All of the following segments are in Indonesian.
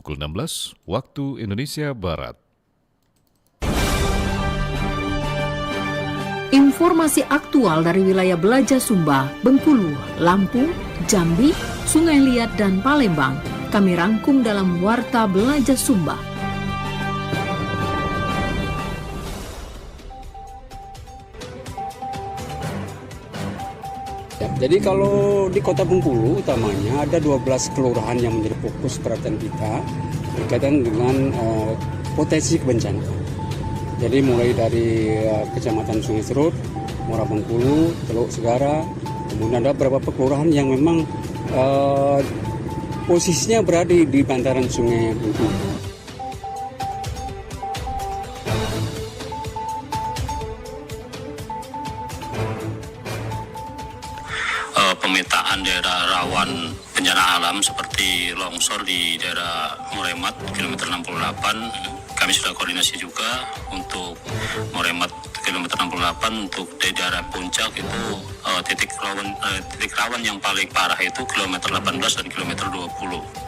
pukul 16 waktu Indonesia Barat. Informasi aktual dari wilayah Belaja Sumba, Bengkulu, Lampung, Jambi, Sungai Liat, dan Palembang. Kami rangkum dalam Warta Belaja Sumba. Jadi kalau di Kota Bengkulu utamanya ada 12 kelurahan yang menjadi fokus perhatian kita berkaitan dengan potensi kebencanaan. Jadi mulai dari Kecamatan Sungai Serut, Muara Bengkulu, Teluk Segara, kemudian ada beberapa kelurahan yang memang posisinya berada di bantaran Sungai Bengkulu. Pemetaan daerah rawan bencana alam seperti longsor di daerah Moremat kilometer 68, kami sudah koordinasi juga untuk Moremat kilometer 68 untuk di daerah puncak itu titik rawan yang paling parah itu kilometer 18 dan kilometer 20.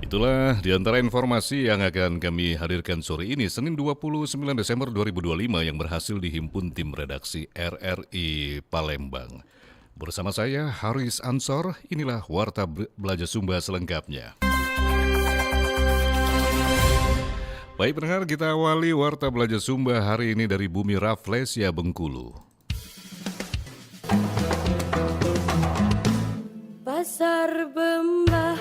Itulah di antara informasi yang akan kami hadirkan sore ini, Senin 29 Desember 2025 yang berhasil dihimpun tim redaksi RRI Palembang. Bersama saya, Haris Ansor, inilah Warta Belaja Sumba selengkapnya. Baik pendengar, kita awali Warta Belaja Sumba hari ini dari Bumi Rafflesia, Bengkulu. Pasar Bembah,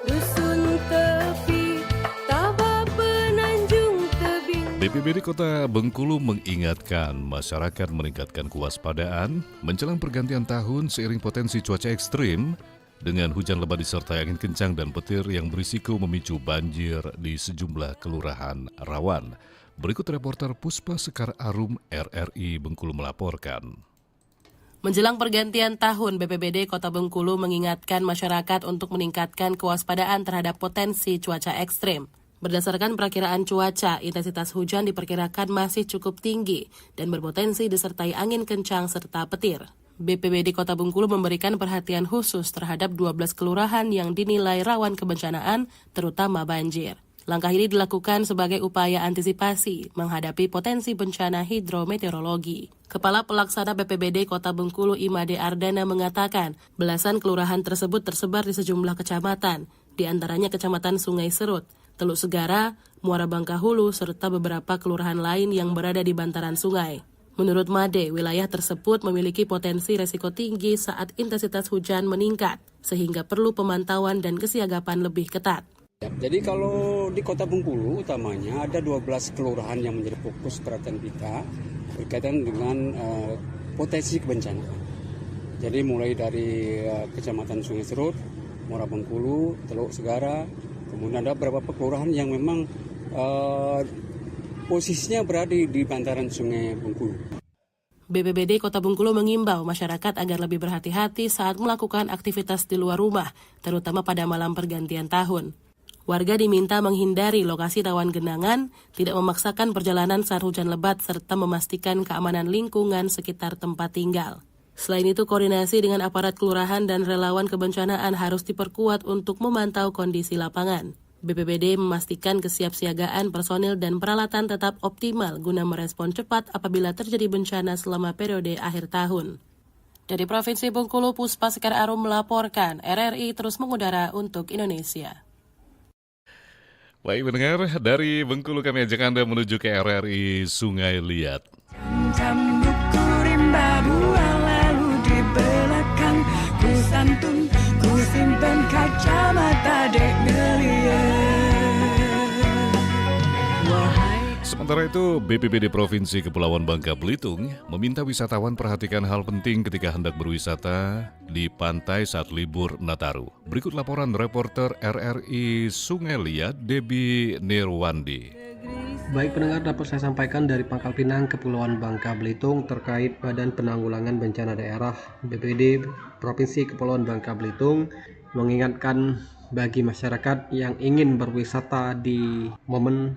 Dusun Tepi, Tabak Penanjung Tebing. BPBD Kota Bengkulu mengingatkan masyarakat meningkatkan kewaspadaan menjelang pergantian tahun seiring potensi cuaca ekstrim dengan hujan lebat disertai angin kencang dan petir yang berisiko memicu banjir di sejumlah kelurahan rawan. Berikut reporter Puspa Sekar Arum RRI Bengkulu melaporkan. Menjelang pergantian tahun, BPBD Kota Bengkulu mengingatkan masyarakat untuk meningkatkan kewaspadaan terhadap potensi cuaca ekstrim. Berdasarkan perakiraan cuaca, intensitas hujan diperkirakan masih cukup tinggi dan berpotensi disertai angin kencang serta petir. BPBD Kota Bengkulu memberikan perhatian khusus terhadap 12 kelurahan yang dinilai rawan kebencanaan, terutama banjir. Langkah ini dilakukan sebagai upaya antisipasi menghadapi potensi bencana hidrometeorologi. Kepala Pelaksana BPBD Kota Bengkulu Imade Ardana mengatakan, belasan kelurahan tersebut tersebar di sejumlah kecamatan, di antaranya Kecamatan Sungai Serut, Teluk Segara, Muara Bangkahulu, serta beberapa kelurahan lain yang berada di bantaran sungai. Menurut Made, wilayah tersebut memiliki potensi resiko tinggi saat intensitas hujan meningkat, sehingga perlu pemantauan dan kesiagapan lebih ketat. Jadi kalau di Kota Bengkulu utamanya ada 12 kelurahan yang menjadi fokus perhatian kita berkaitan dengan potensi kebencanaan. Jadi mulai dari Kecamatan Sungai Serut, Muara Bengkulu, Teluk Segara, kemudian ada beberapa kelurahan yang memang posisinya berada di bantaran Sungai Bengkulu. BPBD Kota Bengkulu mengimbau masyarakat agar lebih berhati-hati saat melakukan aktivitas di luar rumah, terutama pada malam pergantian tahun. Warga diminta menghindari lokasi rawan genangan, tidak memaksakan perjalanan saat hujan lebat, serta memastikan keamanan lingkungan sekitar tempat tinggal. Selain itu, koordinasi dengan aparat kelurahan dan relawan kebencanaan harus diperkuat untuk memantau kondisi lapangan. BPBD memastikan kesiapsiagaan personil dan peralatan tetap optimal guna merespon cepat apabila terjadi bencana selama periode akhir tahun. Dari Provinsi Bengkulu, Puspa Sekar Arum melaporkan, RRI terus mengudara untuk Indonesia. Baik pendengar, dari Bengkulu kami ajak Anda menuju ke RRI Sungai Liat. Jam buku rimba buah lalu di belakang ku santun, ku simpen kacamata dek ngeliat. Sementara itu, BPBD Provinsi Kepulauan Bangka Belitung meminta wisatawan perhatikan hal penting ketika hendak berwisata di pantai saat libur Nataru. Berikut laporan reporter RRI Sungai Liat, Debbie Nirwandi. Baik pendengar, dapat saya sampaikan dari Pangkal Pinang, Kepulauan Bangka Belitung terkait Badan Penanggulangan Bencana Daerah BPBD Provinsi Kepulauan Bangka Belitung mengingatkan bagi masyarakat yang ingin berwisata di momen